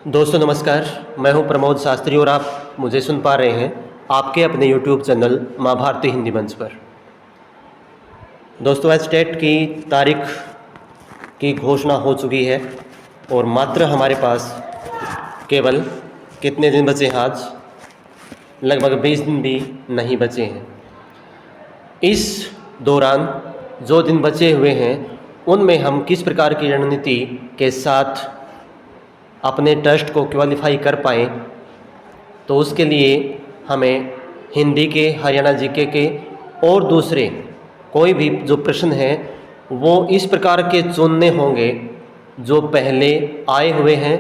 दोस्तों नमस्कार, मैं हूं प्रमोद शास्त्री और आप मुझे सुन पा रहे हैं आपके अपने यूट्यूब चैनल माँ भारती हिंदी मंच पर। दोस्तों आज टेट की तारीख की घोषणा हो चुकी है और मात्र हमारे पास केवल कितने दिन बचे हैं आज, लगभग 20 दिन भी नहीं बचे हैं। इस दौरान जो दिन बचे हुए हैं उनमें हम किस प्रकार की रणनीति के साथ अपने टेस्ट को क्वालिफाई कर पाएँ, तो उसके लिए हमें हिंदी के, हरियाणा जीके के और दूसरे कोई भी जो प्रश्न हैं वो इस प्रकार के चुनने होंगे जो पहले आए हुए हैं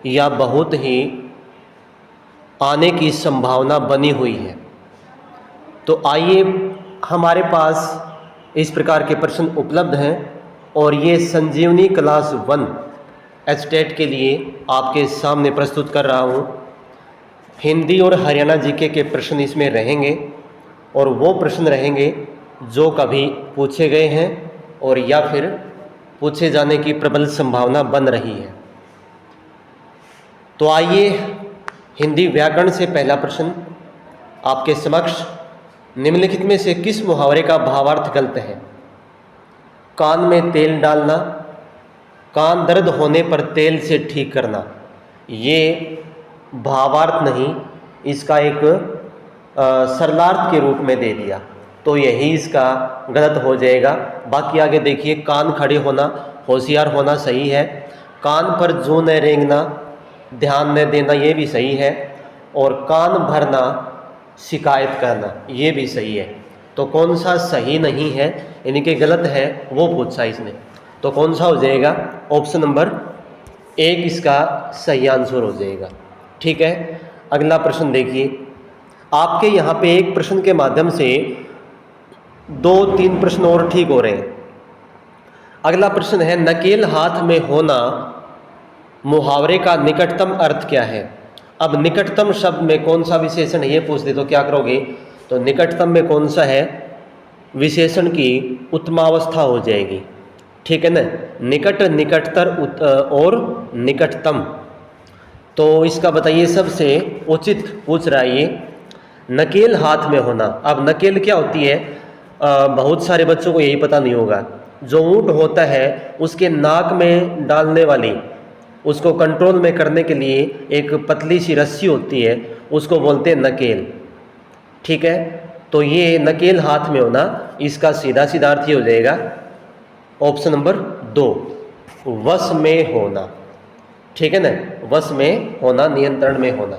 या बहुत ही आने की संभावना बनी हुई है। तो आइए, हमारे पास इस प्रकार के प्रश्न उपलब्ध हैं और ये संजीवनी क्लास 1 एचटेट के लिए आपके सामने प्रस्तुत कर रहा हूँ। हिंदी और हरियाणा जीके के प्रश्न इसमें रहेंगे और वो प्रश्न रहेंगे जो कभी पूछे गए हैं और या फिर पूछे जाने की प्रबल संभावना बन रही है। तो आइए, हिंदी व्याकरण से पहला प्रश्न आपके समक्ष। निम्नलिखित में से किस मुहावरे का भावार्थ गलत है? कान में तेल डालना, कान दर्द होने पर तेल से ठीक करना। ये भावार्थ नहीं, इसका एक सरलार्थ के रूप में दे दिया, तो यही इसका गलत हो जाएगा। बाकी आगे देखिए, कान खड़े होना, होशियार होना सही है। कान पर जूं न रेंगना, ध्यान न देना, ये भी सही है। और कान भरना, शिकायत करना, ये भी सही है। तो कौन सा सही नहीं है, यानी कि गलत है, वो पूछा इसने। तो कौन सा हो जाएगा? ऑप्शन नंबर 1 इसका सही आंसर हो जाएगा। ठीक है, अगला प्रश्न देखिए। आपके यहाँ पे एक प्रश्न के माध्यम से 2-3 प्रश्न और ठीक हो रहे हैं। अगला प्रश्न है, नकेल हाथ में होना मुहावरे का निकटतम अर्थ क्या है? अब निकटतम शब्द में कौन सा विशेषण है ये पूछ दे तो क्या करोगे? तो निकटतम में कौन सा है? विशेषण की उत्तमावस्था हो जाएगी। ठीक है ना, निकट, निकटतर और निकटतम। तो इसका बताइए सबसे उचित पूछ रहा है ये, नकेल हाथ में होना। अब नकेल क्या होती है? बहुत सारे बच्चों को यही पता नहीं होगा। जो ऊँट होता है उसके नाक में डालने वाली, उसको कंट्रोल में करने के लिए एक पतली सी रस्सी होती है, उसको बोलते हैं नकेल। ठीक है, तो ये नकेल हाथ में होना, इसका सीधा सीधा अर्थ ये हो जाएगा ऑप्शन नंबर 2, वश में होना। ठीक है ना, वश में होना, नियंत्रण में होना,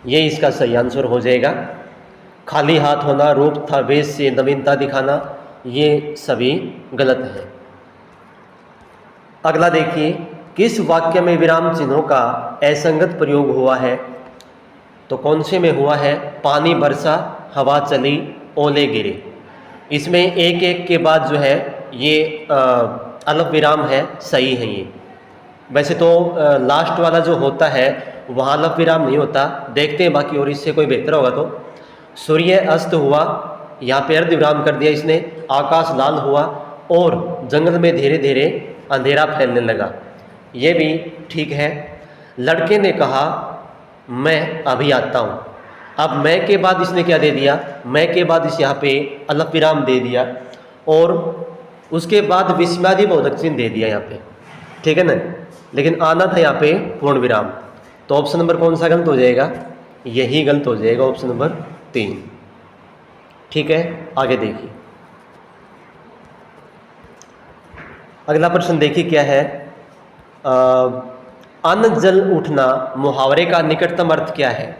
ये इसका सही आंसर हो जाएगा। खाली हाथ होना, रूप था वेश से नवीनता दिखाना, ये सभी गलत है। अगला देखिए, किस वाक्य में विराम चिन्हों का असंगत प्रयोग हुआ है? तो कौन से में हुआ है? पानी बरसा, हवा चली, ओले गिरे। इसमें एक एक के बाद जो है ये अल्प विराम है, सही है ये। वैसे तो लास्ट वाला जो होता है वहाँ अल्प विराम नहीं होता, देखते हैं बाकी और इससे कोई बेहतर होगा। तो सूर्य अस्त हुआ, यहाँ पे अर्ध विराम कर दिया इसने। आकाश लाल हुआ और जंगल में धीरे धीरे अंधेरा फैलने लगा, ये भी ठीक है। लड़के ने कहा मैं अभी आता हूँ। अब मैं के बाद इसने क्या दे दिया? मैं के बाद इस यहाँ पे अल्प विराम दे दिया और उसके बाद विस्मयादि बोधक चिन्ह दे दिया यहाँ पे। ठीक है ना, लेकिन आना था यहाँ पे पूर्ण विराम। तो ऑप्शन नंबर कौन सा गलत हो जाएगा? यही गलत हो जाएगा, ऑप्शन नंबर 3। ठीक है, आगे देखिए। अगला प्रश्न देखिए क्या है। अन्न जल उठना मुहावरे का निकटतम अर्थ क्या है?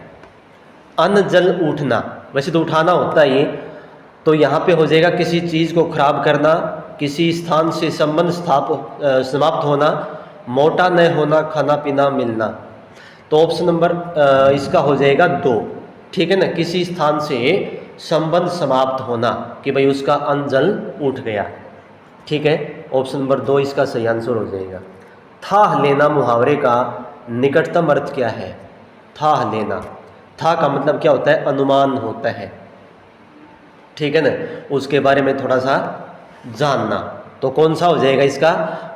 अन्न जल उठना, वैसे तो उठाना होता है ये, तो यहाँ पे हो जाएगा किसी चीज़ को खराब करना, किसी स्थान से संबंध समाप्त होना, मोटा न होना, खाना पीना मिलना। तो ऑप्शन नंबर इसका हो जाएगा 2। ठीक है ना, किसी स्थान से संबंध समाप्त होना, कि भाई उसका अन्न जल उठ गया। ठीक है, ऑप्शन नंबर 2 इसका सही आंसर हो जाएगा। थाह लेना मुहावरे का निकटतम अर्थ क्या है? थाह लेना, था का मतलब क्या होता है? अनुमान होता है। ठीक है ना, उसके बारे में थोड़ा सा जानना। तो कौन सा हो जाएगा इसका?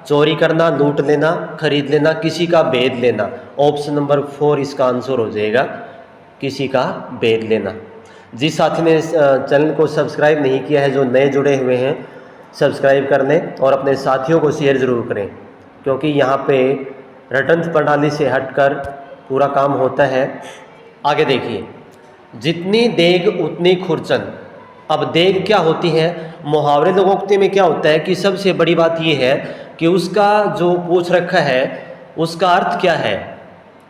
चोरी करना, लूट लेना, खरीद लेना, किसी का भेद लेना। ऑप्शन नंबर 4 इसका आंसर हो जाएगा, किसी का भेद लेना। जिस साथी ने चैनल को सब्सक्राइब नहीं किया है, जो नए जुड़े हुए हैं, सब्सक्राइब कर लें और अपने साथियों को शेयर ज़रूर करें, क्योंकि यहाँ पे रटंत प्रणाली से हटकर पूरा काम होता है। आगे देखिए, जितनी देग उतनी खुरचन। अब देग क्या होती है? मुहावरे लोकोक्ति में क्या होता है कि सबसे बड़ी बात यह है कि उसका जो पूछ रखा है उसका अर्थ क्या है,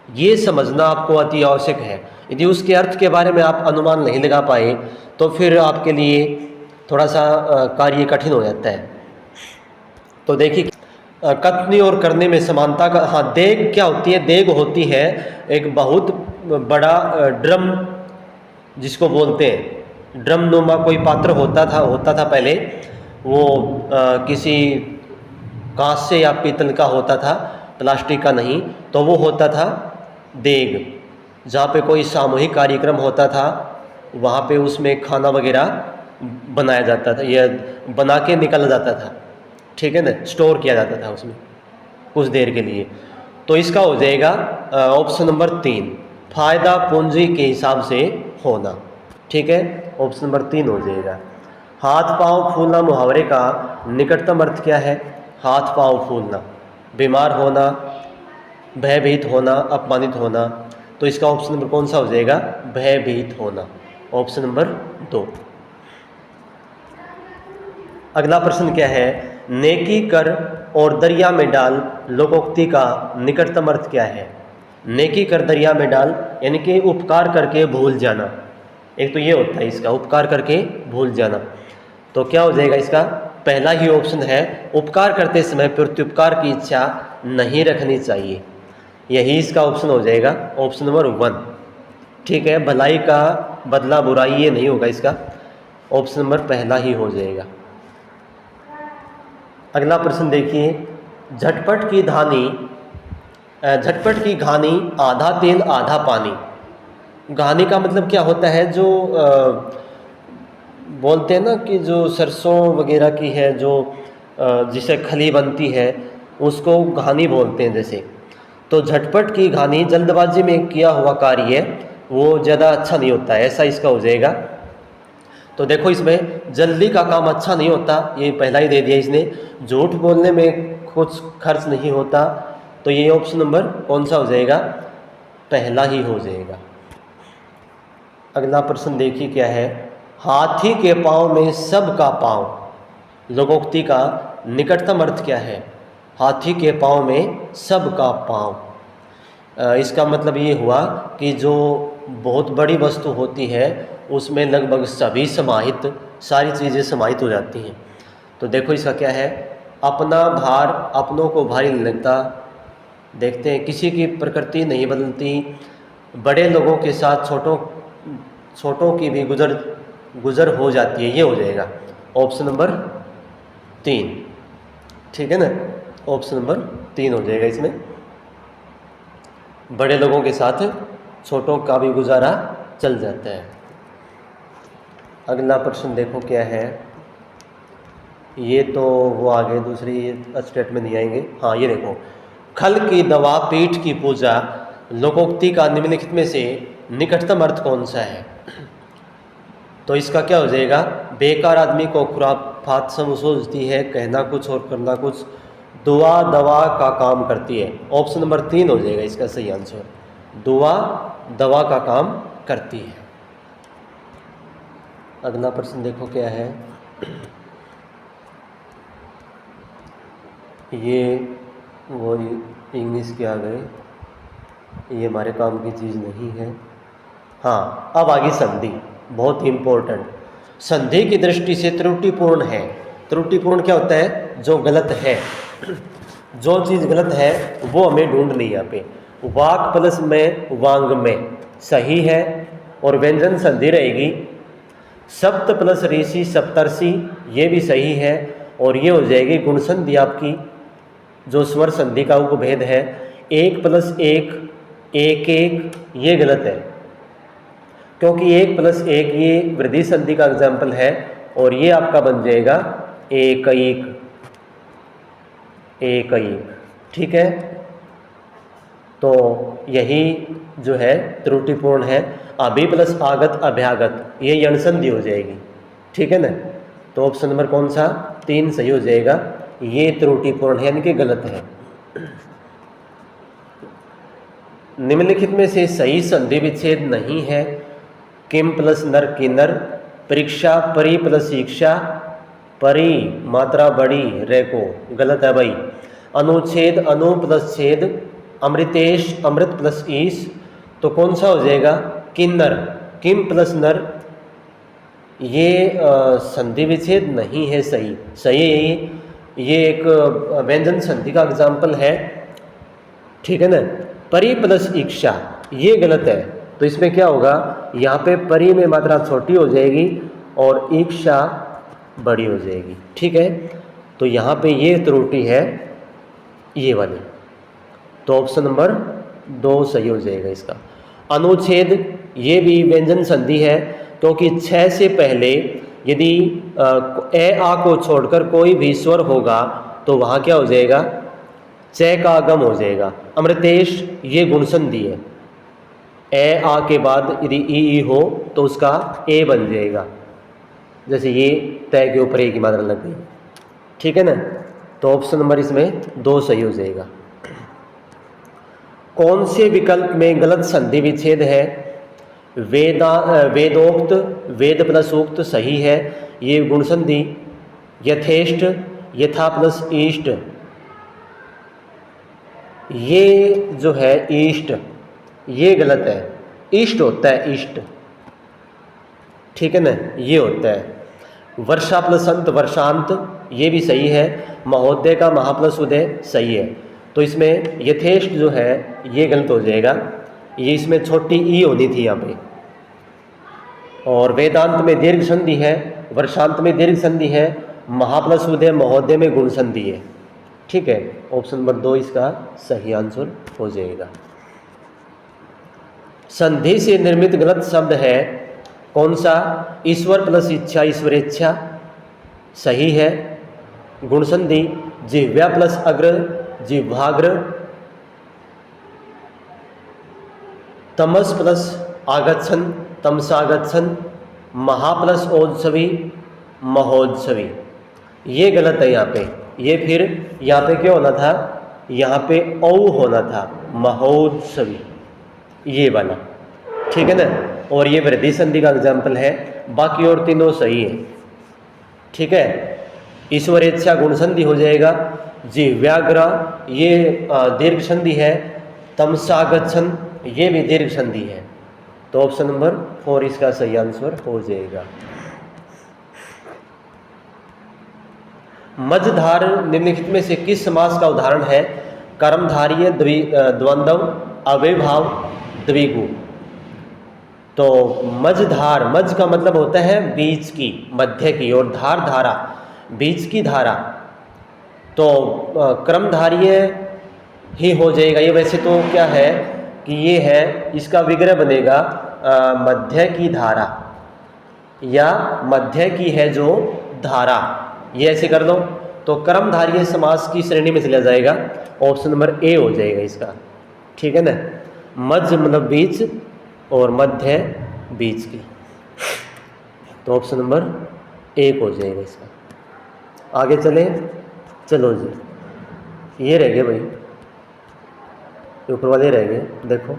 ये समझना आपको अति आवश्यक है। यदि उसके अर्थ के बारे में आप अनुमान नहीं लगा पाए तो फिर आपके लिए थोड़ा सा कार्य कठिन हो जाता है। तो देखिए, कथनी और करने में समानता का, हाँ, देग क्या होती है? देग होती है एक बहुत बड़ा ड्रम, जिसको बोलते हैं ड्रम नुमा कोई पात्र होता था पहले। वो किसी कांच से या पीतल का होता था, प्लास्टिक का नहीं। तो वो होता था देग। जहाँ पे कोई सामूहिक कार्यक्रम होता था वहाँ पे उसमें खाना वगैरह बनाया जाता था, या बना के निकल जाता था, ठीक है ना, स्टोर किया जाता था उसमें कुछ देर के लिए। तो इसका हो जाएगा ऑप्शन नंबर 3, फायदा पूंजी के हिसाब से होना, ठीक है, ऑप्शन नंबर 3 हो जाएगा। हाथ पांव फूलना मुहावरे का निकटतम अर्थ क्या है? हाथ पांव फूलना, बीमार होना, भयभीत होना, अपमानित होना। तो इसका ऑप्शन नंबर कौन सा हो जाएगा? भयभीत होना, ऑप्शन नंबर 2। अगला प्रश्न क्या है? नेकी कर और दरिया में डाल लोकोक्ति का निकटतम अर्थ क्या है? नेकी कर दरिया में डाल यानी कि उपकार करके भूल जाना। एक तो ये होता है इसका, उपकार करके भूल जाना। तो क्या हो जाएगा इसका? पहला ही ऑप्शन है, उपकार करते समय प्रत्युपकार की इच्छा नहीं रखनी चाहिए। यही इसका ऑप्शन हो जाएगा, ऑप्शन नंबर 1, ठीक है। भलाई का बदला बुराई, ये नहीं होगा इसका, ऑप्शन नंबर पहला ही हो जाएगा। अगला प्रश्न देखिए, झटपट की घानी आधा तेल आधा पानी। घानी का मतलब क्या होता है? जो बोलते हैं ना कि जो सरसों वगैरह की है, जो जिसे खली बनती है उसको घानी बोलते हैं जैसे। तो झटपट की घानी, जल्दबाजी में किया हुआ कार्य वो ज़्यादा अच्छा नहीं होता है, ऐसा इसका हो जाएगा। तो देखो, इसमें जल्दी का काम अच्छा नहीं होता, ये पहला ही दे दिया इसने। झूठ बोलने में कुछ खर्च नहीं होता, तो ये ऑप्शन नंबर कौन सा हो जाएगा? पहला ही हो जाएगा। अगला प्रश्न देखिए क्या है? हाथी के पाँव में सबका पाँव लोकोक्ति का निकटतम अर्थ क्या है? हाथी के पाँव में सबका पाँव, इसका मतलब ये हुआ कि जो बहुत बड़ी वस्तु होती है उसमें लगभग सभी समाहित, सारी चीज़ें समाहित हो जाती हैं। तो देखो इसका क्या है? अपना भार अपनों को भारी नहीं लगता। देखते हैं, किसी की प्रकृति नहीं बदलती, बड़े लोगों के साथ छोटों की भी गुजर हो जाती है, ये हो जाएगा ऑप्शन नंबर 3, ठीक है ना, ऑप्शन नंबर 3 हो जाएगा इसमें। बड़े लोगों के साथ छोटों का भी गुजारा चल जाता है। अगला प्रश्न देखो क्या है? ये तो वो आगे दूसरी स्टेटमेंट नहीं आएंगे। हाँ, ये देखो, खल की दवा पीठ की पूजा लोकोक्ति का निम्नलिखित में से निकटतम अर्थ कौन सा है? तो इसका क्या हो जाएगा? बेकार आदमी को खुराफात सूझती है, कहना कुछ और करना कुछ, दुआ दवा का काम करती है। ऑप्शन नंबर 3 हो जाएगा इसका सही आंसर, दुआ दवा का काम करती है। अगला प्रश्न देखो क्या है? ये वो इंग्लिश के आ गए, ये हमारे काम की चीज़ नहीं है। हाँ, अब आगे संधि, बहुत ही इम्पोर्टेंट। संधि की दृष्टि से त्रुटिपूर्ण है। त्रुटिपूर्ण क्या होता है? जो गलत है, जो चीज़ गलत है वो हमें ढूंढनी है यहाँ पे। वाक प्लस में वांग में सही है और व्यंजन संधि रहेगी। सप्त प्लस ऋषि सप्तर्षि, ये भी सही है, और ये हो जाएगी गुण संधि आपकी, जो स्वर संधि का उपभेद है। 1 प्लस 1 1 1, ये गलत है, क्योंकि 1 प्लस 1 ये वृद्धि संधि का एग्जाम्पल है, और ये आपका बन जाएगा 1 1, एक एक। ठीक है, तो यही जो है त्रुटिपूर्ण है। अभी प्लस आगत अभ्यागत ये यण संधि हो जाएगी। ठीक है ना, तो ऑप्शन नंबर कौन सा 3 सही हो जाएगा। ये त्रुटिपूर्ण है यानी कि गलत है। निम्नलिखित में से सही संधि विच्छेद नहीं है। किम प्लस नर किन्नर, परीक्षा परी प्लस शिक्षा, परी मात्रा बड़ी रेको, गलत है भाई। अनुच्छेद अनु प्लस छेद, अमृतेश अमृत प्लस ईश, तो कौन सा हो जाएगा किन्नर, किम प्लस नर। ये संधि विच्छेद नहीं है, सही सही है। ये एक व्यंजन संधि का एग्जाम्पल है। ठीक है ना, परी प्लस इच्छा ये गलत है। तो इसमें क्या होगा, यहाँ पे परी में मात्रा छोटी हो जाएगी और इच्छा बड़ी हो जाएगी। ठीक है, तो यहाँ पे ये त्रुटि है ये वाली, तो ऑप्शन नंबर 2 सही हो जाएगा इसका। अनुच्छेद ये भी व्यंजन संधि है, क्योंकि 6 से पहले यदि ए आ को छोड़कर कोई भी स्वर होगा तो वहाँ क्या हो जाएगा, च का आगम हो जाएगा। अमृतेश ये गुण संधि है, ए आ के बाद यदि ई हो तो उसका ए बन जाएगा, जैसे ये तय के ऊपर ए की मात्रा लग गई। ठीक है ना, तो ऑप्शन नंबर इसमें 2 सही हो जाएगा। कौन से विकल्प में गलत संधि विच्छेद है। वेदोक्त वेद प्लस उक्त सही है, ये गुण संधि। यथेष्ट यथा प्लस ईष्ट, ये जो है ईष्ट ये गलत है, ईष्ट होता है ईष्ट। ठीक है ना, ये होता है। वर्षा प्लस अंत वर्षांत ये भी सही है। महोदय का महा प्लस उदय सही है। तो इसमें यथेष्ट जो है ये गलत हो जाएगा, ये इसमें छोटी ई होनी थी यहाँ पे। और वेदांत में दीर्घ संधि है, वर्षांत में दीर्घ संधि है, महा प्लस उदय महोदय में गुण संधि है। ठीक है, ऑप्शन नंबर 2 इसका सही आंसर हो जाएगा। संधि से निर्मित गलत शब्द है कौन सा। ईश्वर प्लस इच्छा ईश्वरेच्छा सही है। गुण संधि जिह्वा प्लस अग्र जिह्वाग्र, तमस प्लस आगच्छन तमसागच्छन, महा प्लस ओत्सवी महोत्सवी ये गलत है यहाँ पे। ये फिर यहाँ पे क्या होना था, यहाँ पे औ होना था महोत्सवी ये वाला। ठीक है ना, और ये वृद्धि संधि का एग्जाम्पल है। बाकी और तीनों सही है। ठीक है, ईश्वरेच्छा गुण संधि हो जाएगा। जिह्वाग्र ये दीर्घ संधि है। तमसागच्छन ये भी दीर्घ संधि है। तो ऑप्शन नंबर 4 इसका सही आंसर हो जाएगा। मझधार निम्नलिखित में से किस समास का उदाहरण है। कर्मधारय द्वंद्व अव्ययभाव द्विगु। तो मझधार, मझ का मतलब होता है बीच की मध्य की, और धार धारा बीच की धारा, तो क्रमधार्य ही हो जाएगा ये। वैसे तो क्या है कि ये है, इसका विग्रह बनेगा मध्य की धारा या मध्य की है जो धारा, ये ऐसे कर दो तो कर्मधारय समास की श्रेणी में चला जाएगा। ऑप्शन नंबर ए हो जाएगा इसका। ठीक है ना, मध्य मतलब बीच और मध्य बीच की, तो ऑप्शन नंबर 1 हो जाएगा इसका। आगे चले, चलो जी, ये रह गए भाई, ऊपर वाले रह गए। देखो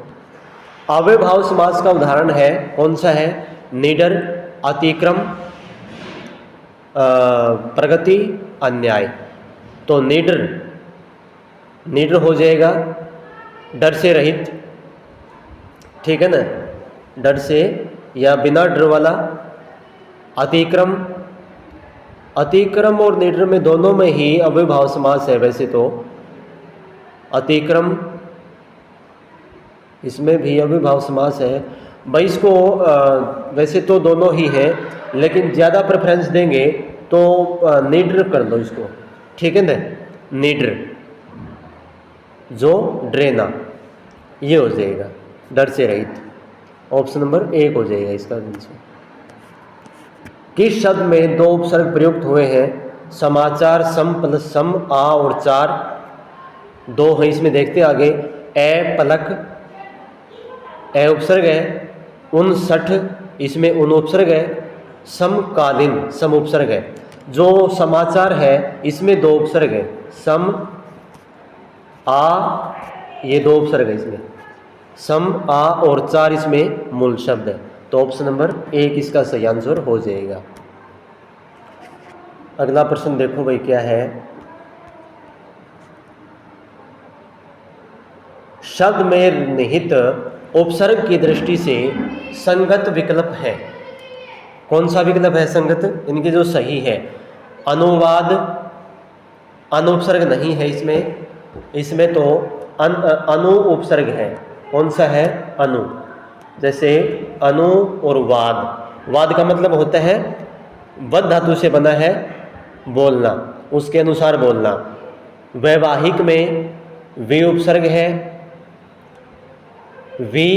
अव्ययभाव समास का उदाहरण है कौन सा है। निडर अतिक्रम प्रगति अन्याय। तो निडर, निडर हो जाएगा डर से रहित। ठीक है ना, डर से या बिना डर वाला। अतिक्रम, अतिक्रम और निडर में दोनों में ही अव्ययभाव समास है। वैसे तो अतिक्रम इसमें भी अव्ययभाव समास है भाई। इसको वैसे तो दोनों ही है, लेकिन ज़्यादा प्रेफरेंस देंगे तो निडर कर दो इसको। ठीक है ना, निडर जो ड्रेना ये हो जाएगा डर से रहित। ऑप्शन नंबर 1 हो जाएगा इसका आंसर। किस शब्द में 2 उपसर्ग प्रयुक्त हुए हैं। समाचार सम प्लस सम आ और चार दो है इसमें देखते आगे। ए पलक ए उपसर्ग है। 59 इसमें उन उपसर्ग है। समकालीन सम उपसर्ग है। जो समाचार है इसमें दो उपसर्ग है, सम आ ये दो उपसर्ग है इसमें, सम आ और चार इसमें मूल शब्द है। तो ऑप्शन नंबर 1 इसका सही आंसर हो जाएगा। अगला प्रश्न देखो भाई क्या है। शब्द में निहित उपसर्ग की दृष्टि से संगत विकल्प है। कौन सा विकल्प है संगत? इनके जो सही है, अनुवाद अनुपसर्ग नहीं है इसमें तो अनु उपसर्ग है। कौन सा है? अनु। जैसे अनु और वाद, वाद का मतलब होता है वद धातु से बना है बोलना, उसके अनुसार बोलना। वैवाहिक में वी उपसर्ग है, वी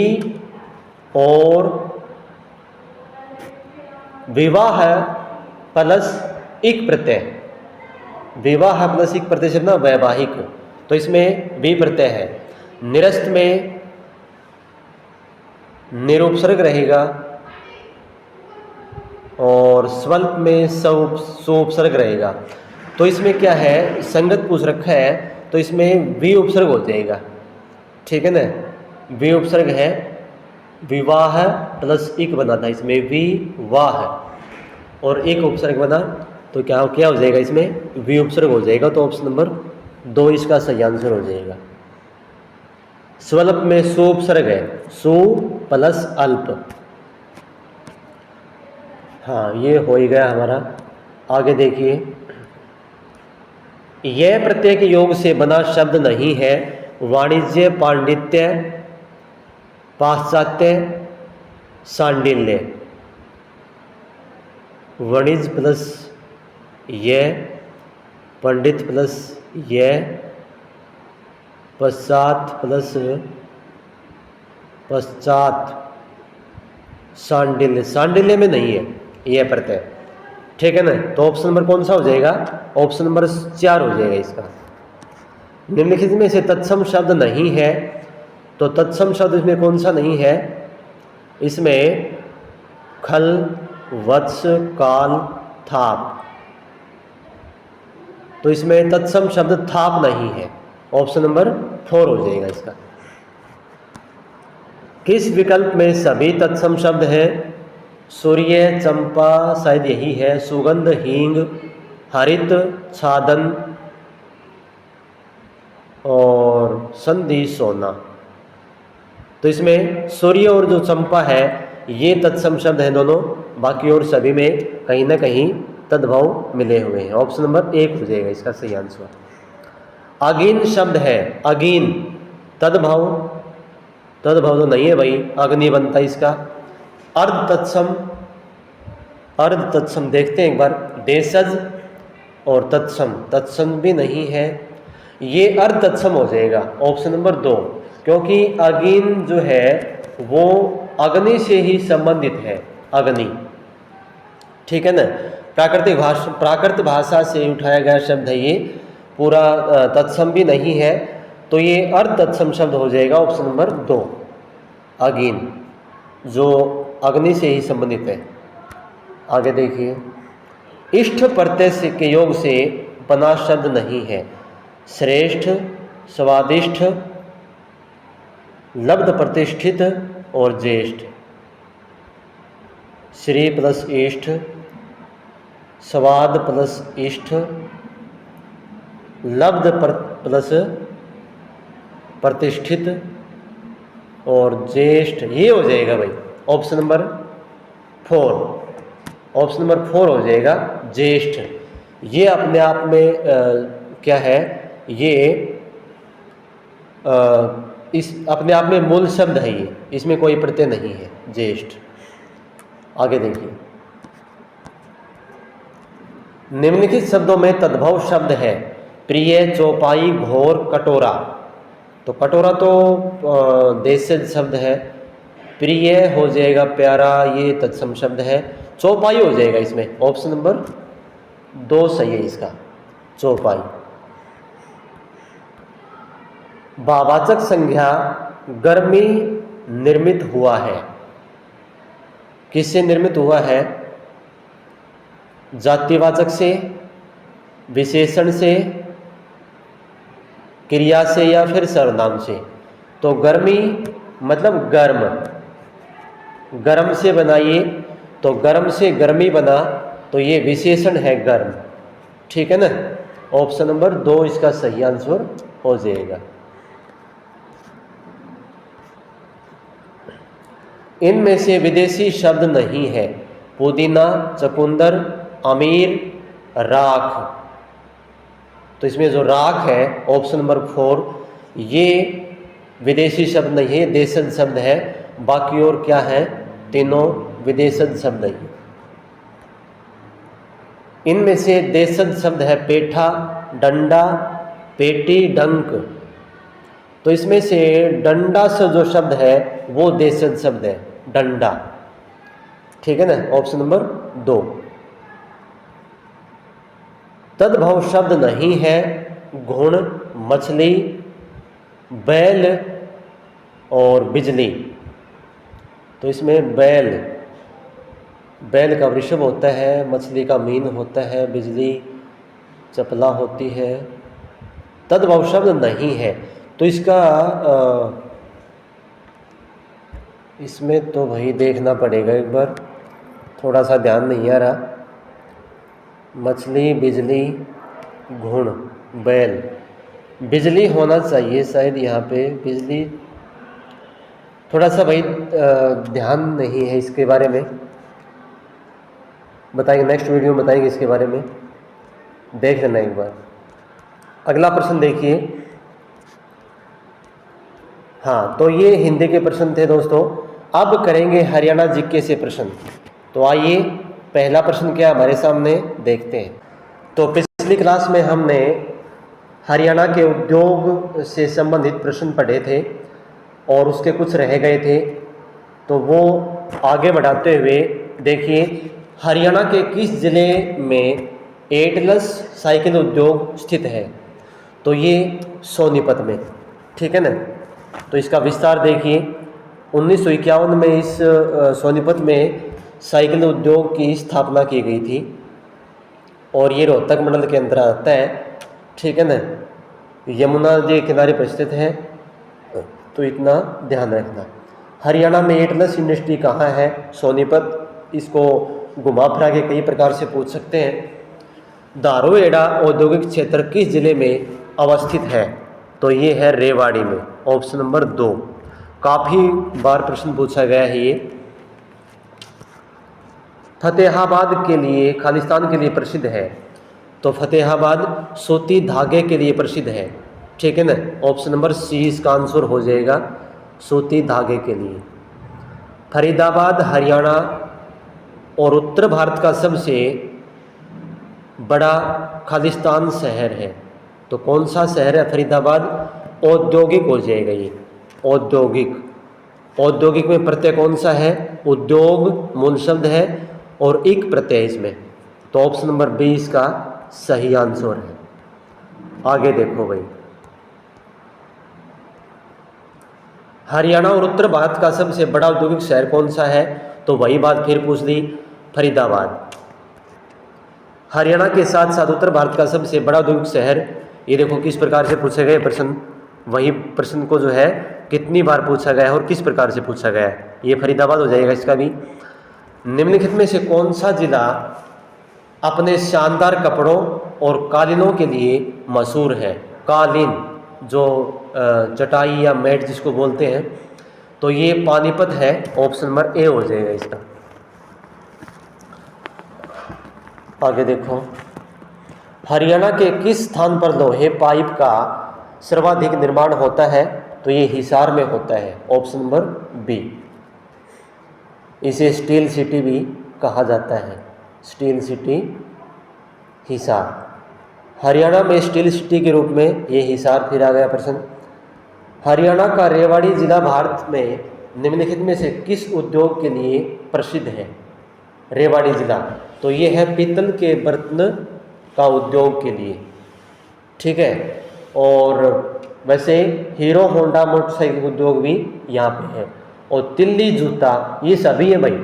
और विवाह प्लस इक प्रत्यय, विवाह प्लस इक प्रत्यय से ना वैवाहिक, तो इसमें वी प्रत्यय है। निरस्त में निरुपसर्ग रहेगा और स्वल्प में सोपसर्ग रहेगा। तो इसमें क्या है, संगत पूछ रखा है तो इसमें वी उपसर्ग हो जाएगा, ठीक है ना। वी उपसर्ग है, विवाह प्लस इक बना था इसमें विवाह और एक उपसर्ग बना तो क्या हो जाएगा इसमें वी उपसर्ग हो जाएगा। तो ऑप्शन नंबर 2 इसका सही आंसर हो जाएगा। स्वल्प में सु उपसर्ग है, सु प्लस अल्प। हाँ ये हो ही गया हमारा। आगे देखिए, यह प्रत्यय के योग से बना शब्द नहीं है। वाणिज्य, पांडित्य, पाश्चात्य, सांडिल्य। वाणिज्य प्लस यह, पंडित प्लस यह, पश्चात प्लस पश्चात, सांडिल्य। सांडिल्य में नहीं है यह प्रत्यय, ठीक है ना। तो ऑप्शन नंबर कौन सा हो जाएगा? ऑप्शन नंबर 4 हो जाएगा इसका। निम्नलिखित में से तत्सम शब्द नहीं है, तो तत्सम शब्द इसमें कौन सा नहीं है? इसमें खल, वत्स, काल, थाप। तो इसमें तत्सम शब्द थाप नहीं है। ऑप्शन नंबर 4 हो जाएगा इसका। किस विकल्प में सभी तत्सम शब्द हैं? सूर्य, चंपा, शायद यही है, सुगंध, हींग, हरित, छादन और संधि, सोना। तो इसमें सूर्य और जो चंपा है ये तत्सम शब्द हैं दोनों, बाकी और सभी में कहीं ना कहीं तद्भव मिले हुए हैं। ऑप्शन नंबर 1 हो जाएगा इसका सही आंसर। अगीन शब्द है, अगीन तद्भव तो नहीं है भाई, अग्नि बनता है इसका। अर्ध तत्सम देखते हैं एक बार। देशज और तत्सम भी नहीं है, ये अर्ध तत्सम हो जाएगा ऑप्शन नंबर 2, क्योंकि अगीन जो है वो अग्नि से ही संबंधित है, अग्नि, ठीक है ना। प्राकृत भाषा से उठाया गया शब्द है ये, पूरा तत्सम भी नहीं है, तो ये अर्ध तत्सम शब्द हो जाएगा ऑप्शन नंबर 2, अगीन, जो अग्नि से ही संबंधित है। आगे देखिए, इष्ट प्रत्यय के योग से बना शब्द नहीं है। श्रेष्ठ, स्वादिष्ट, लब्ध प्रतिष्ठित और ज्येष्ठ। श्री प्लस इष्ट, स्वाद प्लस इष्ट, लब्ध प्लस प्रतिष्ठित और ज्येष्ठ, ये हो जाएगा भाई ऑप्शन नंबर 4। ऑप्शन नंबर 4 हो जाएगा ज्येष्ठ। ये अपने आप में क्या है, ये इस अपने आप में मूल शब्द है ये, इसमें कोई प्रत्यय नहीं है, ज्येष्ठ। आगे देखिए, निम्नलिखित शब्दों में तद्भव शब्द है। प्रिय, चौपाई, घोर, कटोरा। तो कटोरा तो देशज शब्द है, प्रिय हो जाएगा प्यारा, ये तत्सम शब्द है। चौपाई हो जाएगा इसमें ऑप्शन नंबर 2 सही है इसका, चौपाई। भाववाचक संज्ञा गर्मी निर्मित हुआ है, किससे निर्मित हुआ है? जातिवाचक से, विशेषण से, क्रिया से या फिर सर्वनाम से। तो गर्मी मतलब गर्म, गर्म से बनाइए, तो गर्म से गर्मी बना, तो ये विशेषण है गर्म, ठीक है ना। ऑप्शन नंबर 2 इसका सही आंसर हो जाएगा। इनमें से विदेशी शब्द नहीं है। पुदीना, चुकंदर, अमीर, राख। तो इसमें जो राख है ऑप्शन नंबर 4, ये विदेशी शब्द नहीं है, देशज शब्द है। बाकी और क्या है? तीनों विदेशज शब्द है। इनमें से देशज शब्द है पेठा, डंडा, पेटी, डंक। तो इसमें से डंडा से जो शब्द है वो देशज शब्द है, डंडा, ठीक है ना। Option number 2। तद्भव शब्द नहीं है। घुण, मछली, बैल और बिजली। तो इसमें बैल, बैल का वृषभ होता है, मछली का मीन होता है, बिजली चपला होती है। तद्भव शब्द नहीं है, तो इसका इसमें तो भाई देखना पड़ेगा एक बार, थोड़ा सा ध्यान नहीं आ रहा। मछली, बिजली, घुण, बैल, बिजली होना चाहिए शायद यहाँ पे। बिजली थोड़ा सा भाई ध्यान नहीं है इसके बारे में, बताएंगे नेक्स्ट वीडियो में, बताएंगे इसके बारे में, देख लेना एक बार। अगला प्रश्न देखिए। हाँ, तो ये हिंदी के प्रश्न थे दोस्तों। अब करेंगे हरियाणा जीके से प्रश्न। तो आइए पहला प्रश्न क्या हमारे सामने देखते हैं। तो पिछली क्लास में हमने हरियाणा के उद्योग से संबंधित प्रश्न पढ़े थे और उसके कुछ रह गए थे, तो वो आगे बढ़ाते हुए देखिए, हरियाणा के किस जिले में एटलस साइकिल उद्योग स्थित है? तो ये सोनीपत में, ठीक है ना। तो इसका विस्तार देखिए। 1951 में इस सोनीपत में साइकिल उद्योग की स्थापना की गई थी और ये रोहतक मंडल के अंदर आता है, ठीक है ना। यमुना जी के किनारे पर स्थित है, तो इतना ध्यान रखना। हरियाणा में एटलस इंडस्ट्री कहाँ है? सोनीपत। इसको घुमा फिरा के कई प्रकार से पूछ सकते हैं। धारोएड़ा औद्योगिक क्षेत्र किस जिले में अवस्थित है? तो ये है रेवाड़ी में, ऑप्शन नंबर 2। काफ़ी बार प्रश्न पूछा गया है ये। फतेहाबाद के लिए, खालिस्तान के लिए प्रसिद्ध है। तो फतेहाबाद सूती धागे के लिए प्रसिद्ध है, ठीक है ना। ऑप्शन नंबर सी इसका आंसर हो जाएगा, सूती धागे के लिए। फरीदाबाद हरियाणा और उत्तर भारत का सबसे बड़ा खालिस्तान शहर है। तो कौन सा शहर है? फरीदाबाद। औद्योगिक हो जाएगा ये, औद्योगिक। औद्योगिक में प्रत्यय कौन सा है? उद्योग मूल शब्द है और एक प्रत्यय इसमें, तो ऑप्शन नंबर 20 का सही आंसर है। आगे देखो भाई, हरियाणा और उत्तर भारत का सबसे बड़ा औद्योगिक शहर कौन सा है? तो वही बात फिर पूछ ली, फरीदाबाद। हरियाणा के साथ साथ उत्तर भारत का सबसे बड़ा औद्योगिक शहर, ये देखो किस प्रकार से पूछे गए प्रश्न, वही प्रश्न को जो है कितनी बार पूछा गया है और किस प्रकार से पूछा गया है। ये फरीदाबाद हो जाएगा इसका भी। निम्नलिखित में से कौन सा जिला अपने शानदार कपड़ों और कालीनों के लिए मशहूर है? कालीन, जो चटाई या मैट जिसको बोलते हैं, तो ये पानीपत है। ऑप्शन नंबर ए हो जाएगा इसका। आगे देखो, हरियाणा के किस स्थान पर लोहे पाइप का सर्वाधिक निर्माण होता है? तो ये हिसार में होता है, ऑप्शन नंबर बी। इसे स्टील सिटी भी कहा जाता है, स्टील सिटी हिसार। हरियाणा में स्टील सिटी के रूप में ये हिसार फिर आ गया प्रश्न। हरियाणा का रेवाड़ी जिला भारत में निम्नलिखित में से किस उद्योग के लिए प्रसिद्ध है? रेवाड़ी जिला, तो ये है पीतल के बर्तन का उद्योग के लिए, ठीक है। और वैसे हीरो होंडा मोटरसाइकिल उद्योग भी यहाँ पे है। और तिल्ली जूता, ये सभी है भाई,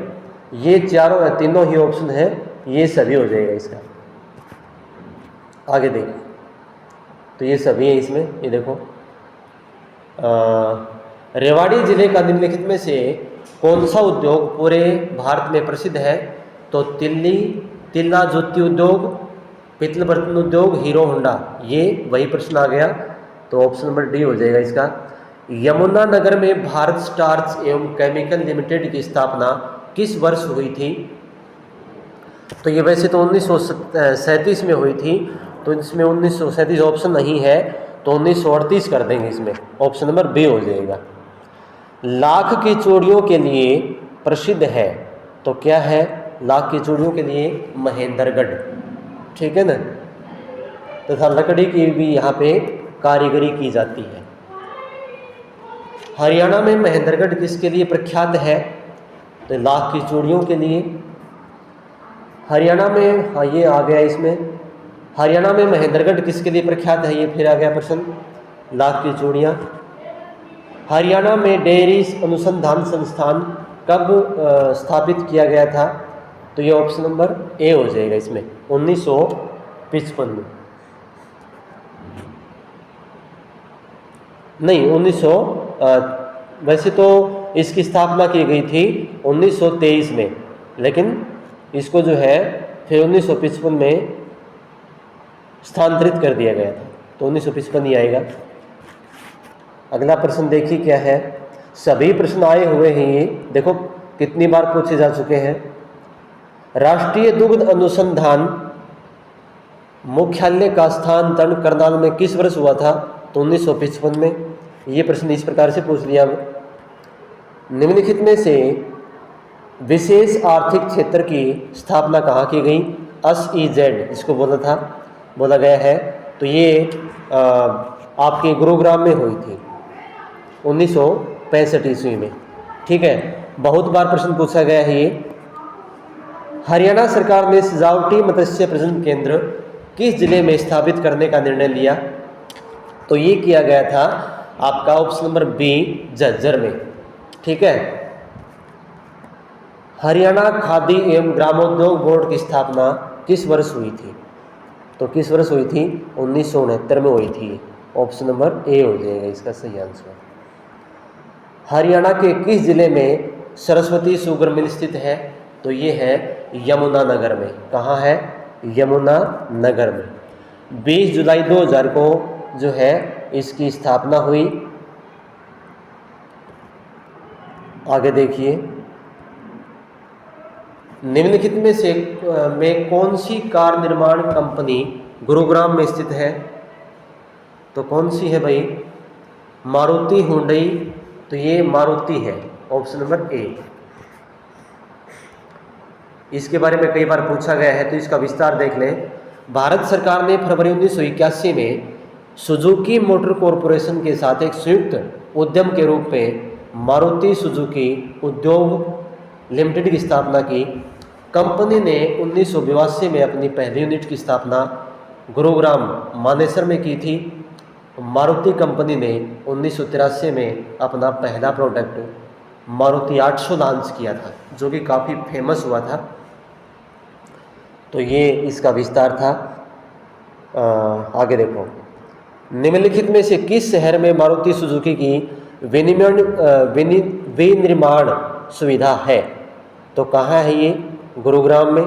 ये चारों तीनों ही ऑप्शन है, ये सभी हो जाएगा इसका। आगे देखिए, तो ये सभी है इसमें। ये देखो, रेवाड़ी जिले का निम्नलिखित में से कौन सा उद्योग पूरे भारत में प्रसिद्ध है? तो तिल्ला जूती उद्योग, पित्तल बर्तन उद्योग, हीरो होंडा, ये वही प्रश्न आ गया। तो ऑप्शन नंबर डी हो जाएगा इसका। यमुनानगर में भारत स्टार्च एवं केमिकल लिमिटेड की स्थापना किस वर्ष हुई थी? तो ये वैसे तो 1937 में हुई थी, तो इसमें 1937 ऑप्शन नहीं है, तो 1938 कर देंगे इसमें, ऑप्शन नंबर बी हो जाएगा। लाख की चूड़ियों के लिए प्रसिद्ध है, तो क्या है? लाख की चूड़ियों के लिए महेंद्रगढ़, ठीक है ना। तथा लकड़ी की भी यहाँ पे कारीगरी की जाती है। हरियाणा में महेंद्रगढ़ किसके लिए प्रख्यात है? तो लाख की चूड़ियों के लिए। हरियाणा में, हाँ ये आ गया इसमें, हरियाणा में महेंद्रगढ़ किसके लिए प्रख्यात है? ये फिर आ गया प्रश्न, लाख की चूड़ियाँ। हरियाणा में डेयरी अनुसंधान संस्थान कब स्थापित किया गया था? तो ये ऑप्शन नंबर ए हो जाएगा इसमें, 1955 में, नहीं 1900 वैसे तो इसकी स्थापना की गई थी 1923 में, लेकिन इसको जो है फिर 1955 में स्थानांतरित कर दिया गया था, तो 1955 ही आएगा। अगला प्रश्न देखिए क्या है। सभी प्रश्न आए हुए हैं, ये देखो कितनी बार पूछे जा चुके हैं। राष्ट्रीय दुग्ध अनुसंधान मुख्यालय का स्थानांतरण करनाल में किस वर्ष हुआ था? तो 1955 में। ये प्रश्न इस प्रकार से पूछ लिया। निम्नलिखित में से विशेष आर्थिक क्षेत्र की स्थापना कहाँ की गई? SEZ इसको बोला गया है, तो ये आपके गुरुग्राम में हुई थी 1965 ईस्वी में, ठीक है। बहुत बार प्रश्न पूछा गया है ये। हरियाणा सरकार ने सजावटी मत्स्य प्रजनन केंद्र किस जिले में स्थापित करने का निर्णय लिया? तो ये किया गया था आपका ऑप्शन नंबर बी, झज्जर में, ठीक है। हरियाणा खादी एवं ग्रामोद्योग बोर्ड की स्थापना किस वर्ष हुई थी? तो किस वर्ष हुई थी? 1969 में हुई थी, ऑप्शन नंबर ए हो जाएगा इसका सही आंसर। हरियाणा के किस जिले में सरस्वती शुगर मिल स्थित है? तो ये है यमुनानगर में। कहाँ है? यमुनानगर में। 20 जुलाई 2000 को जो है इसकी स्थापना हुई। आगे देखिए, निम्नलिखित में से में कौन सी कार निर्माण कंपनी गुरुग्राम में स्थित है? तो कौन सी है भाई? मारुति हुंडई, तो ये मारुति है, ऑप्शन नंबर ए। इसके बारे में कई बार पूछा गया है, तो इसका विस्तार देख लें। भारत सरकार ने फरवरी 1981 में सुजुकी मोटर कॉरपोरेशन के साथ एक संयुक्त उद्यम के रूप में मारुति सुजुकी उद्योग लिमिटेड की स्थापना की। कंपनी ने 1982 में अपनी पहली यूनिट की स्थापना गुरुग्राम मानेसर में की थी। मारुति कंपनी ने 1983 में अपना पहला प्रोडक्ट मारुति 800 लॉन्च किया था, जो कि काफ़ी फेमस हुआ था। तो ये इसका विस्तार था। आगे देखो, निम्नलिखित में से किस शहर में मारुति सुजुकी की विनिर्माण सुविधा है? तो कहाँ है ये? गुरुग्राम में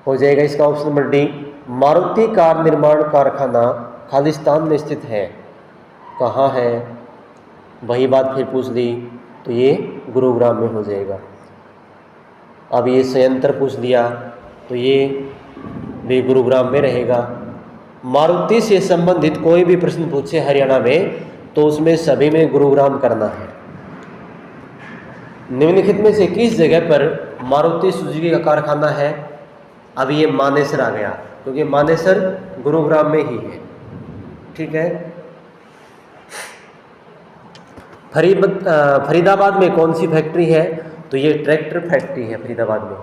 हो जाएगा इसका option number D. Maruti car निर्माण कारखाना खालिस्तान में स्थित है। कहाँ है? वही बात फिर पूछ ली, तो ये गुरुग्राम में हो जाएगा। अब ये संयंत्र पूछ लिया, तो ये भी गुरुग्राम में रहेगा। मारुति से संबंधित कोई भी प्रश्न पूछे हरियाणा में, तो उसमें सभी में गुरुग्राम करना है। निम्नलिखित में से किस जगह पर मारुति सुजुकी का कारखाना है? अब ये मानेसर आ गया, क्योंकि मानेसर गुरुग्राम में ही है, ठीक है। फरीदाबाद में कौन सी फैक्ट्री है? तो ये ट्रैक्टर फैक्ट्री है फरीदाबाद में।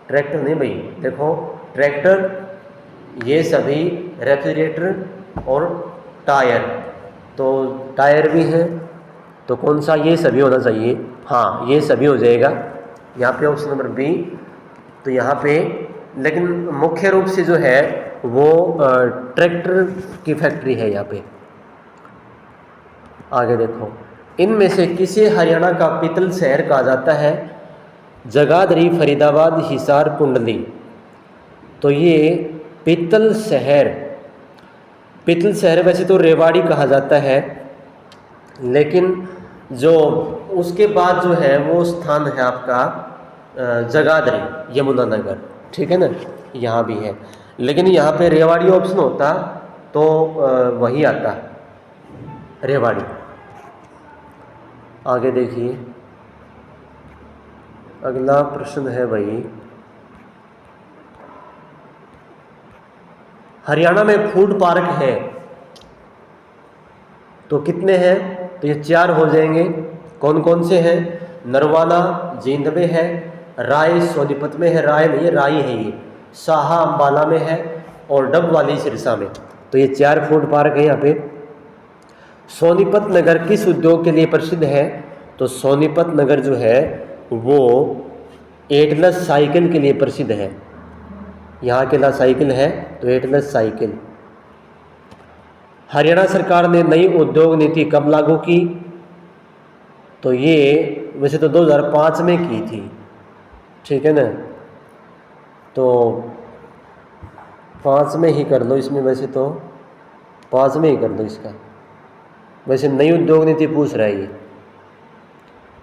ट्रैक्टर नहीं भाई, देखो ट्रैक्टर ये सभी रेफ्रिजरेटर और टायर, तो टायर भी हैं, तो कौन सा, ये सभी होना चाहिए, हाँ ये सभी हो जाएगा यहाँ पे ऑप्शन नंबर बी। तो यहाँ पे लेकिन मुख्य रूप से जो है वो ट्रैक्टर की फैक्ट्री है यहाँ पे। आगे देखो, इनमें से किसे हरियाणा का पीतल शहर कहा जाता है? जगाधरी, फरीदाबाद, हिसार, कुंडली। तो ये पीतल शहर, पीतल शहर वैसे तो रेवाड़ी कहा जाता है, लेकिन जो उसके बाद जो है वो स्थान है आपका जगाधरी, यमुनानगर, ठीक है ना, यहाँ भी है, लेकिन यहाँ पे रेवाड़ी ऑप्शन होता तो वही आता, रेवाड़ी। आगे देखिए, अगला प्रश्न है भाई, हरियाणा में फूड पार्क है तो कितने हैं? तो ये 4 हो जाएंगे। कौन कौन से हैं? नरवाना जींद में है, राय सोनीपत में है, राय नहीं है, राई है ये, साहा अंबाला में है और डबवाली सिरसा में। तो ये 4 फूड पार्क है यहाँ पे। सोनीपत नगर किस उद्योग के लिए प्रसिद्ध है? तो सोनीपत नगर जो है वो एटलस साइकिल के लिए प्रसिद्ध है। यहाँ के ला साइकिल है तो एटलस साइकिल। हरियाणा सरकार ने नई उद्योग नीति कब लागू की? तो ये वैसे तो 2005 में की थी, ठीक है ना, तो 5 में ही कर लो इसमें, वैसे तो 5 में ही कर लो इसका, वैसे नई उद्योग नीति पूछ रहा है ये,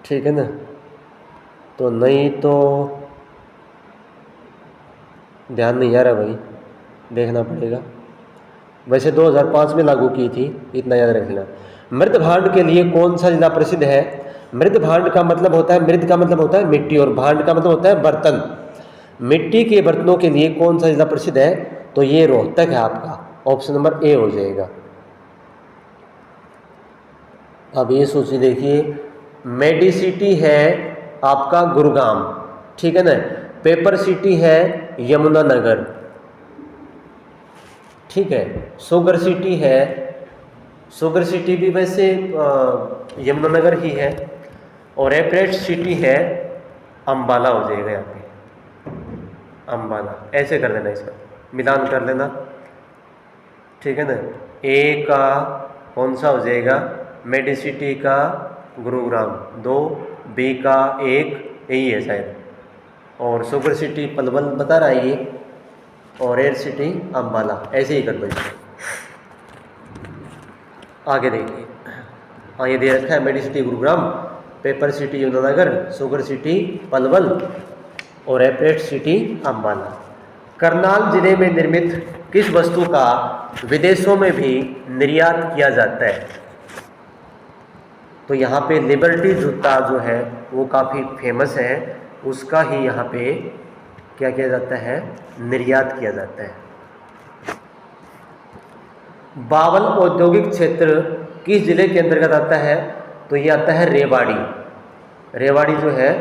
ठीक है ना, तो नई तो ध्यान नहीं आ रहा भाई, देखना पड़ेगा। वैसे 2005 में लागू की थी, इतना याद रखना। मृद भांड के लिए कौन सा जिला प्रसिद्ध है? मृद भांड का मतलब होता है, मृद का मतलब होता है मिट्टी और भांड का मतलब होता है बर्तन। मिट्टी के बर्तनों के लिए कौन सा जिला प्रसिद्ध है? तो ये रोहतक है आपका, ऑप्शन नंबर ए हो जाएगा। अब ये सोचिए, देखिए, मेडिसिटी है आपका गुरुग्राम, ठीक है ना, पेपर सिटी है यमुनानगर, ठीक है, शुगर सिटी है, शुगर सिटी भी वैसे यमुनानगर ही है, और एपरेट सिटी है अंबाला हो जाएगा यहाँ पे, अंबाला। ऐसे कर देना, इसका मिलान कर लेना, ठीक है ना। ए का कौन सा हो जाएगा? मेडिसिटी का गुरुग्राम 2, बी का 1, यही है शायद, और शुगर सिटी पलवल बता रहा है ये, और एयर सिटी अंबाला। ऐसे ही कर दो इसको। आगे देखिए, हाँ ये दे रखा है Medicity Gurugram, paper city Yamunanagar, sugar city Palwal और एपरेट सिटी अंबाला। करनाल जिले में निर्मित किस वस्तु का विदेशों में भी निर्यात किया जाता है? तो यहाँ पे लिबर्टी जूता जो है वो काफ़ी फेमस है, उसका ही यहाँ पे क्या किया जाता है? निर्यात किया जाता है। बावल औद्योगिक क्षेत्र किस जिले के अंतर्गत आता है? तो ये आता है रेवाड़ी। रेवाड़ी जो है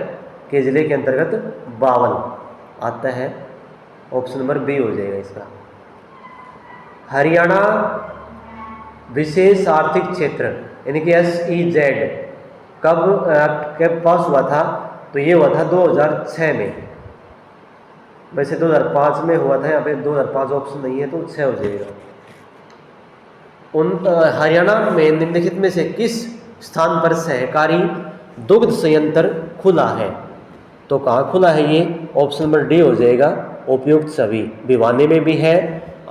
के जिले के अंतर्गत बावल आता है, ऑप्शन नंबर बी हो जाएगा इसका। हरियाणा विशेष आर्थिक क्षेत्र यानी कि SEZ कब पास हुआ था? तो ये हुआ था 2006 में, वैसे 2005 में हुआ था, यहाँ पे 2005 ऑप्शन नहीं है तो 6 हो जाएगा। हरियाणा में निम्नलिखित में से किस स्थान पर सहकारी दुग्ध संयंत्र खुला है? तो कहाँ खुला है ये? ऑप्शन नंबर डी हो जाएगा, उपयुक्त सभी। भिवानी में भी है,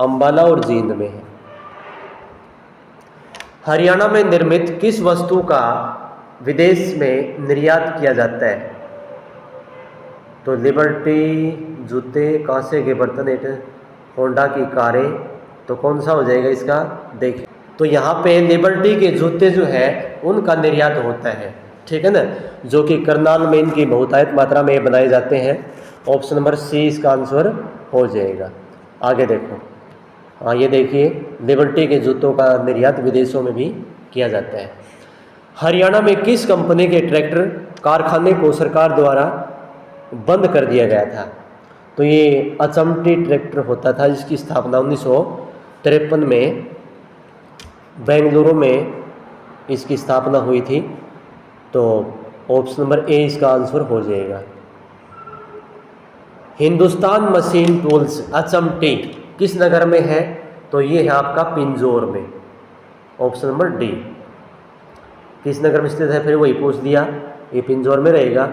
अंबाला और जींद में है। हरियाणा में निर्मित किस वस्तु का विदेश में निर्यात किया जाता है? तो लिबर्टी जूते, कांसे के बर्तन, होंडा की कारें, तो कौन सा हो जाएगा इसका? देखिए, तो यहाँ पे लिबर्टी के जूते जो है उनका निर्यात होता है, ठीक है ना, जो कि करनाल में इनकी बहुतायत मात्रा में बनाए जाते हैं। ऑप्शन नंबर सी इसका आंसर हो जाएगा। आगे देखो, हाँ ये देखिए, लिबर्टी के जूतों का निर्यात विदेशों में भी किया जाता है। हरियाणा में किस कंपनी के ट्रैक्टर कारखाने को सरकार द्वारा बंद कर दिया गया था? तो तो ये अचमटी ट्रैक्टर होता था जिसकी स्थापना 1953 में बेंगलुरु में इसकी स्थापना हुई थी। तो ऑप्शन नंबर ए इसका आंसर हो जाएगा। हिंदुस्तान मशीन टूल्स अचमटी किस नगर में है? तो ये है आपका पिंजौर में, ऑप्शन नंबर डी। किस नगर में स्थित है? फिर वही पूछ दिया, ये पिंजौर में रहेगा।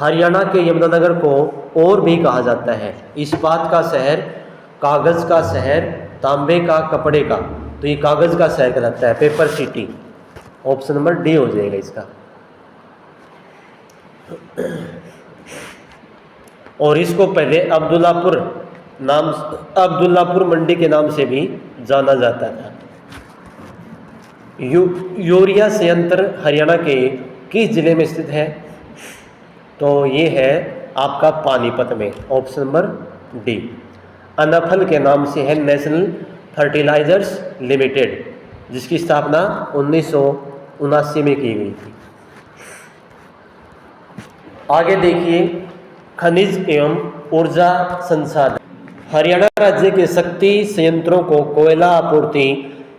हरियाणा के यमुनानगर को और भी कहा जाता है इस्पात का शहर, कागज़ का शहर, तांबे का, कपड़े का। तो ये कागज़ का शहर कहलाता है, paper city. Option number D हो जाएगा इसका। और इसको पहले अब्दुल्लापुर मंडी के नाम से भी जाना जाता था। यूरिया संयंत्र हरियाणा के किस जिले में स्थित है? तो ये है आपका पानीपत में, ऑप्शन नंबर डी। अनफल के नाम से है नेशनल फर्टिलाइजर्स लिमिटेड, जिसकी स्थापना 1979 में की गई थी। आगे देखिए, खनिज एवं ऊर्जा संसाधन। हरियाणा राज्य के शक्ति संयंत्रों को कोयला आपूर्ति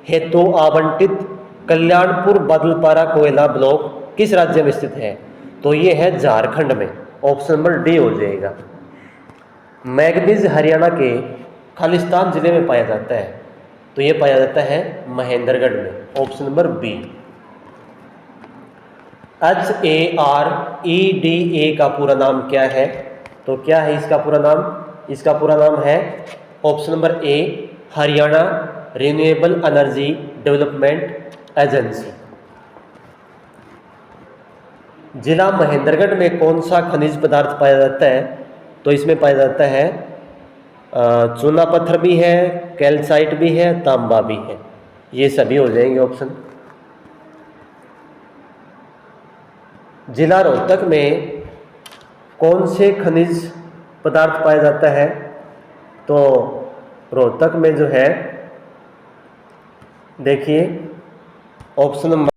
हेतु आवंटित कल्याणपुर बादलपारा कोयला ब्लॉक किस राज्य में स्थित है? तो ये है झारखंड में, ऑप्शन नंबर डी हो जाएगा। मैग्नीज हरियाणा के खालिस्तान जिले में पाया जाता है, तो ये पाया जाता है महेंद्रगढ़ में, ऑप्शन नंबर बी। HAREDA का पूरा नाम क्या है? तो क्या है इसका पूरा नाम? इसका पूरा नाम है option number A, Haryana renewable energy development agency. जिला महेंद्रगढ़ में कौन सा खनिज पदार्थ पाया जाता है? तो इसमें पाया जाता है चूना पत्थर भी है, कैल्साइट भी है, तांबा भी है। ये सभी हो जाएंगे ऑप्शन। जिला रोहतक में कौन से खनिज पदार्थ पाया जाता है? तो रोहतक में जो है, देखिए ऑप्शन नंबर